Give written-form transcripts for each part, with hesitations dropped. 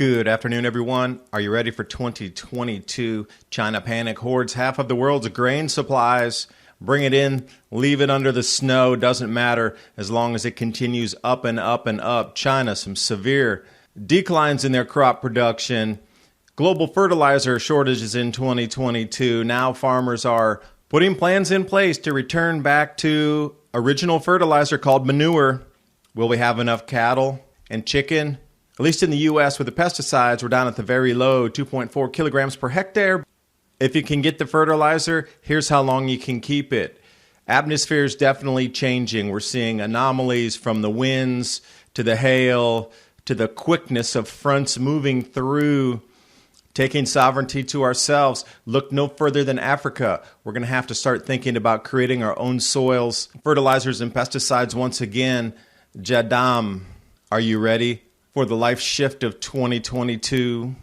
Good afternoon, everyone. Are you ready for 2022? China panic hoards half of the world's grain supplies. Bring it in, leave it under the snow, doesn't matter as long as it continues up and up and up. China, some severe declines in their crop production. Global fertilizer shortages in 2022. Now farmers are putting plans in place to return back to original fertilizer called manure. Will we have enough cattle and chicken? At least in the U.S. with the pesticides, we're down at the very low 2.4 kilograms per hectare. If you can get the fertilizer, here's how long you can keep it. Atmosphere is definitely changing. We're seeing anomalies from the winds to the hail to the quickness of fronts moving through, taking sovereignty to ourselves. Look no further than Africa. We're going to have to start thinking about creating our own soils, fertilizers, and pesticides once again. Jadam, are you ready for the life shift of 2022?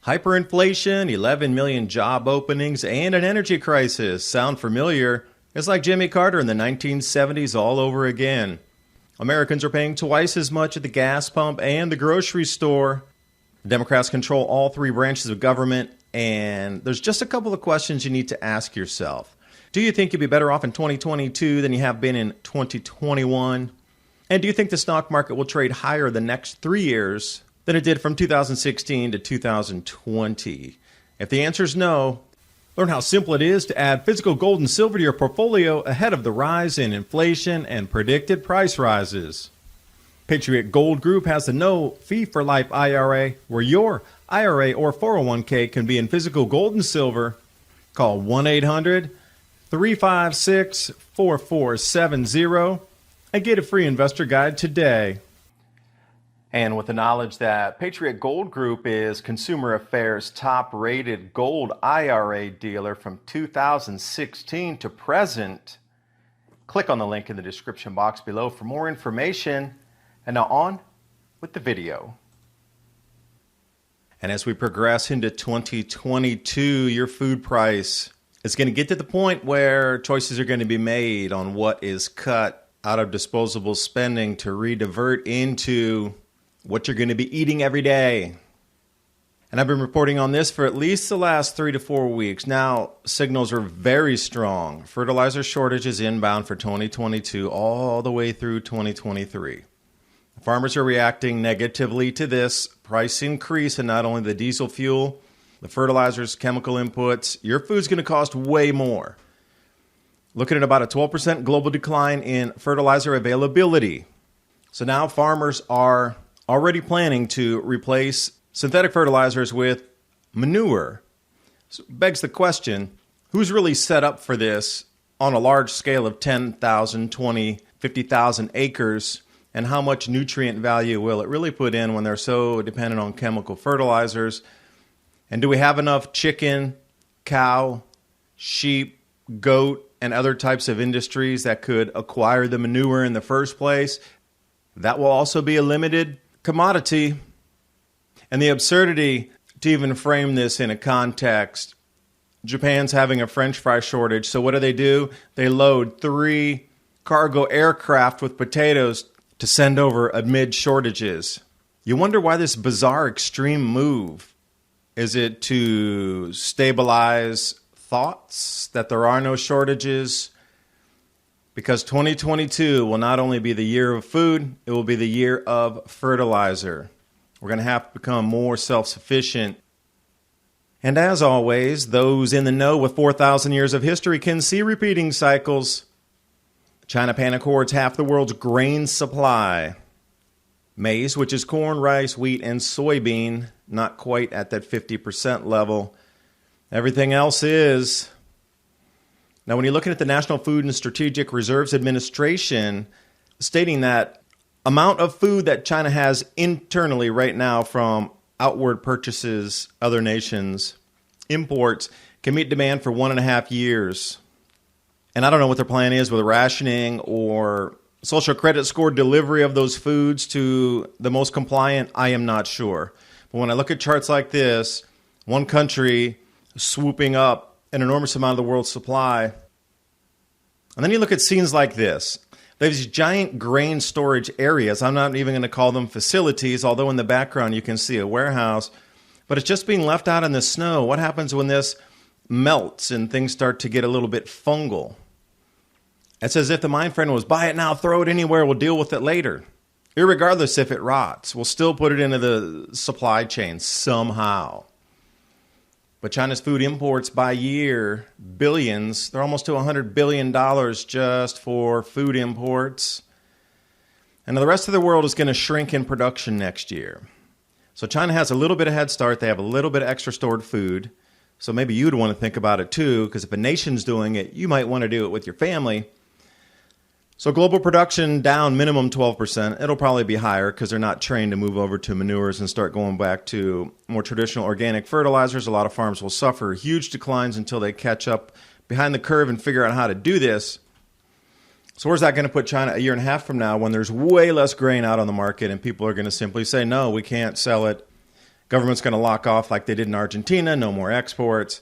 Hyperinflation, 11 million job openings, and an energy crisis. Sound familiar? It's like Jimmy Carter in the 1970s all over again. Americans are paying twice as much at the gas pump and the grocery store. Democrats control all three branches of government, and there's just a couple of questions you need to ask yourself. Do you think you'll be better off in 2022 than you have been in 2021? And do you think the stock market will trade higher the next 3 years than it did from 2016 to 2020? If the answer is no, learn how simple it is to add physical gold and silver to your portfolio ahead of the rise in inflation and predicted price rises. Patriot Gold Group has the no fee for life IRA, where your IRA or 401k can be in physical gold and silver. Call 1-800-356-4470 and get a free investor guide today. And with the knowledge that Patriot Gold Group is Consumer Affairs' top-rated gold IRA dealer from 2016 to present, click on the link in the description box below for more information. And now on with the video. And as we progress into 2022, your food price is going to get to the point where choices are going to be made on what is cut out of disposable spending to redivert into what you're going to be eating every day. And I've been reporting on this for at least the last 3 to 4 weeks. Now, signals are very strong. Fertilizer shortages inbound for 2022 all the way through 2023. Farmers are reacting negatively to this price increase in not only the diesel fuel, the fertilizers, chemical inputs. Your food's going to cost way more. Looking at about a 12% global decline in fertilizer availability. So now farmers are already planning to replace synthetic fertilizers with manure. So it begs the question, who's really set up for this on a large scale of 10,000, 20, 50,000 acres? And how much nutrient value will it really put in when they're so dependent on chemical fertilizers? And do we have enough chicken, cow, sheep, goat, and other types of industries that could acquire the manure in the first place? That will also be a limited commodity. And the absurdity to even frame this in a context, Japan's having a French fry shortage. So what do? They load 3 cargo aircraft with potatoes to send over amid shortages. You wonder why this bizarre extreme move. Is it to stabilize thoughts that there are no shortages? Because 2022 will not only be the year of food, it will be the year of fertilizer. We're going to have to become more self-sufficient. And as always, those in the know with 4,000 years of history can see repeating cycles. China panic hoards half the world's grain supply. Maize, which is corn, rice, wheat, and soybean, not quite at that 50% level. Everything else is. Now, when you're looking at the National Food and Strategic Reserves Administration, stating that amount of food that China has internally right now from outward purchases, other nations, imports, can meet demand for 1.5 years. And I don't know what their plan is with rationing or social credit score delivery of those foods to the most compliant. I am not sure. But when I look at charts like this, one country swooping up an enormous amount of the world's supply. And then you look at scenes like this. They have these giant grain storage areas. I'm not even going to call them facilities, although in the background you can see a warehouse. But it's just being left out in the snow. What happens when this melts and things start to get a little bit fungal? It's as if the mind frame was, buy it now, throw it anywhere, we'll deal with it later. Irregardless if it rots, we'll still put it into the supply chain somehow. But China's food imports by year, billions, they're almost to $100 billion just for food imports. And the rest of the world is going to shrink in production next year. So China has a little bit of head start. They have a little bit of extra stored food. So maybe you'd want to think about it too, because if a nation's doing it, you might want to do it with your family. So global production down minimum 12%. It'll probably be higher because they're not trained to move over to manures and start going back to more traditional organic fertilizers. A lot of farms will suffer huge declines until they catch up behind the curve and figure out how to do this. So where's that going to put China a year and a half from now when there's way less grain out on the market and people are going to simply say, no, we can't sell it. Government's going to lock off like they did in Argentina, no more exports.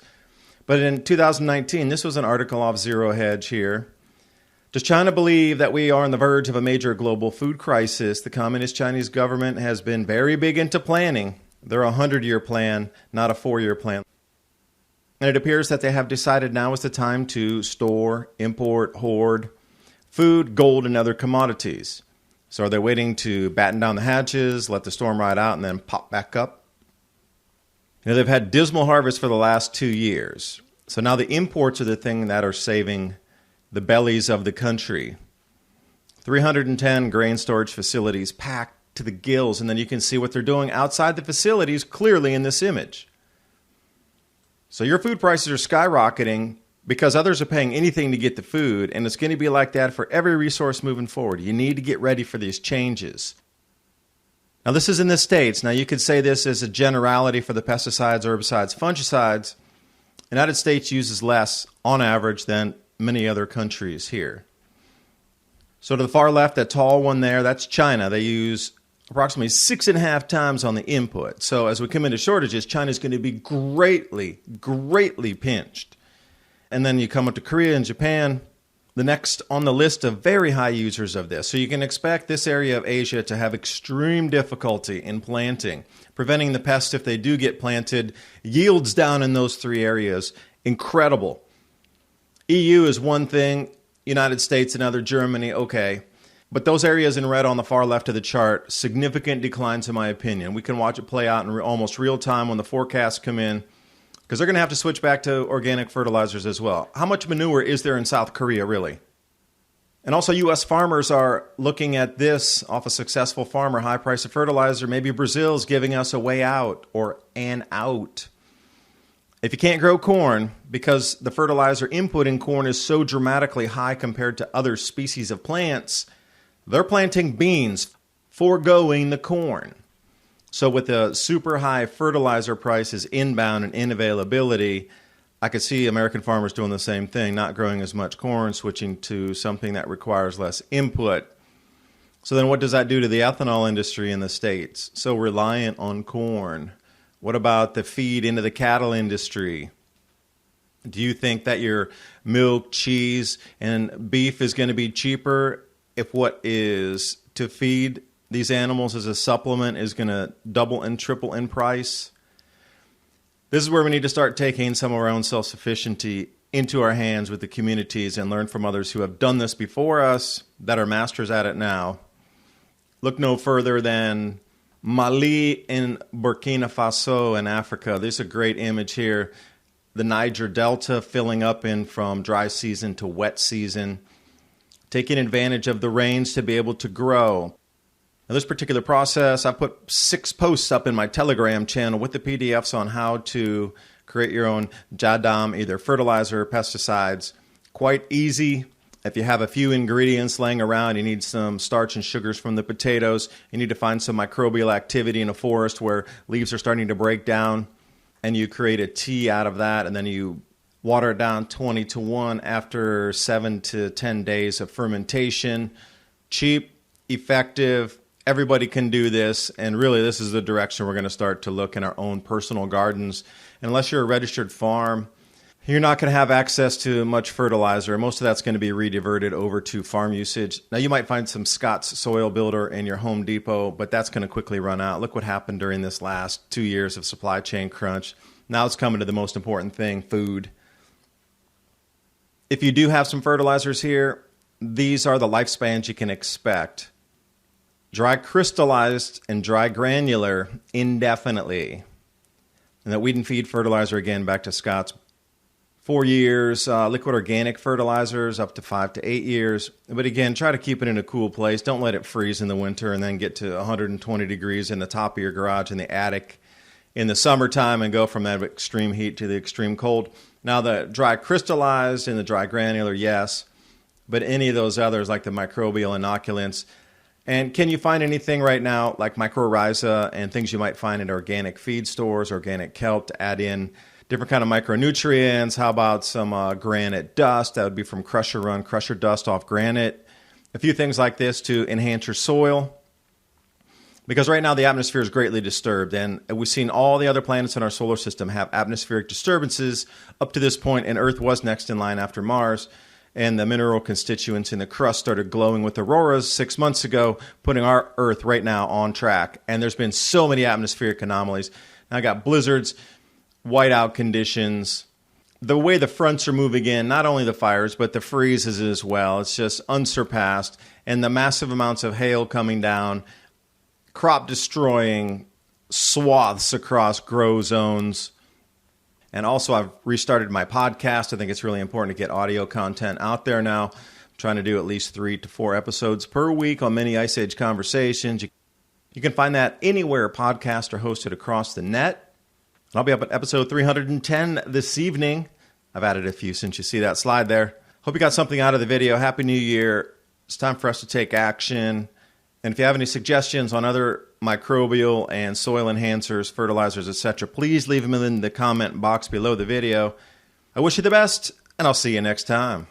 But in 2019, this was an article off Zero Hedge here. Does China believe that we are on the verge of a major global food crisis? The Communist Chinese government has been very big into planning. They're a 100-year plan, not a 4-year plan. And it appears that they have decided now is the time to store, import, hoard food, gold, and other commodities. So are they waiting to batten down the hatches, let the storm ride out, and then pop back up? They've had dismal harvests for the last 2 years. So now the imports are the thing that are saving the bellies of the country. 310 grain storage facilities packed to the gills, and then you can see what they're doing outside the facilities clearly in this image. So your food prices are skyrocketing because others are paying anything to get the food, and it's going to be like that for every resource moving forward. You need to get ready for these changes. Now this is in the States. Now you could say this as a generality for the pesticides, herbicides, fungicides. The United States uses less on average than many other countries here. So to the far left, that tall one there, that's China. They use approximately 6.5 times on the input. So as we come into shortages, China's going to be greatly, greatly pinched. And then you come up to Korea and Japan, the next on the list of very high users of this. So you can expect this area of Asia to have extreme difficulty in planting, preventing the pests if they do get planted. Yields down in those 3 areas, incredible. EU is one thing, United States another, Germany, okay. But those areas in red on the far left of the chart, significant declines in my opinion. We can watch it play out in almost real time when the forecasts come in, because they're going to have to switch back to organic fertilizers as well. How much manure is there in South Korea, really? And also U.S. farmers are looking at this off a successful farmer, high price of fertilizer. Maybe Brazil's giving us a way out or an out. If you can't grow corn, because the fertilizer input in corn is so dramatically high compared to other species of plants, they're planting beans, foregoing the corn. So with the super high fertilizer prices inbound and inavailability, I could see American farmers doing the same thing, not growing as much corn, switching to something that requires less input. So then what does that do to the ethanol industry in the States? So reliant on corn. What about the feed into the cattle industry? Do you think that your milk, cheese, and beef is going to be cheaper if what is to feed these animals as a supplement is going to double and triple in price? This is where we need to start taking some of our own self-sufficiency into our hands with the communities and learn from others who have done this before us, that are masters at it now. Look no further than Mali and Burkina Faso in Africa. There's a great image here. The Niger Delta filling up in from dry season to wet season, taking advantage of the rains to be able to grow. Now, this particular process, I put 6 posts up in my Telegram channel with the PDFs on how to create your own jadam, either fertilizer or pesticides. Quite easy. If you have a few ingredients laying around, you need some starch and sugars from the potatoes. You need to find some microbial activity in a forest where leaves are starting to break down, and you create a tea out of that, and then you water it down 20-1 after 7 to 10 days of fermentation. Cheap, effective. Everybody can do this, and really this is the direction we're going to start to look in our own personal gardens. And unless you're a registered farm, you're not going to have access to much fertilizer. Most of that's going to be rediverted over to farm usage. Now, you might find some Scott's Soil Builder in your Home Depot, but that's going to quickly run out. Look what happened during this last 2 years of supply chain crunch. Now it's coming to the most important thing, food. If you do have some fertilizers here, these are the lifespans you can expect. Dry crystallized and dry granular indefinitely. And that weed and feed fertilizer, again, back to Scott's, 4 years, liquid organic fertilizers up to 5 to 8 years. But again, try to keep it in a cool place. Don't let it freeze in the winter and then get to 120 degrees in the top of your garage in the attic in the summertime and go from that extreme heat to the extreme cold. Now, the dry crystallized and the dry granular, yes. But any of those others, like the microbial inoculants. And can you find anything right now like mycorrhiza and things you might find in organic feed stores, organic kelp to add in different kind of micronutrients? How about some granite dust? That would be from Crusher Run, crusher dust off granite. A few things like this to enhance your soil. Because right now the atmosphere is greatly disturbed, and we've seen all the other planets in our solar system have atmospheric disturbances up to this point, and Earth was next in line after Mars. And the mineral constituents in the crust started glowing with auroras 6 months ago, putting our Earth right now on track. And there's been so many atmospheric anomalies. Now I got blizzards, whiteout conditions, the way the fronts are moving in, not only the fires, but the freezes as well. It's just unsurpassed. And the massive amounts of hail coming down, crop destroying swaths across grow zones. And also, I've restarted my podcast. I think it's really important to get audio content out there now. I'm trying to do at least 3 to 4 episodes per week on many Ice Age conversations. You can find that anywhere podcasts are hosted across the net. I'll be up at episode 310 this evening. I've added a few since you see that slide there. Hope you got something out of the video. Happy New Year. It's time for us to take action. And if you have any suggestions on other microbial and soil enhancers, fertilizers, etc., please leave them in the comment box below the video. I wish you the best, and I'll see you next time.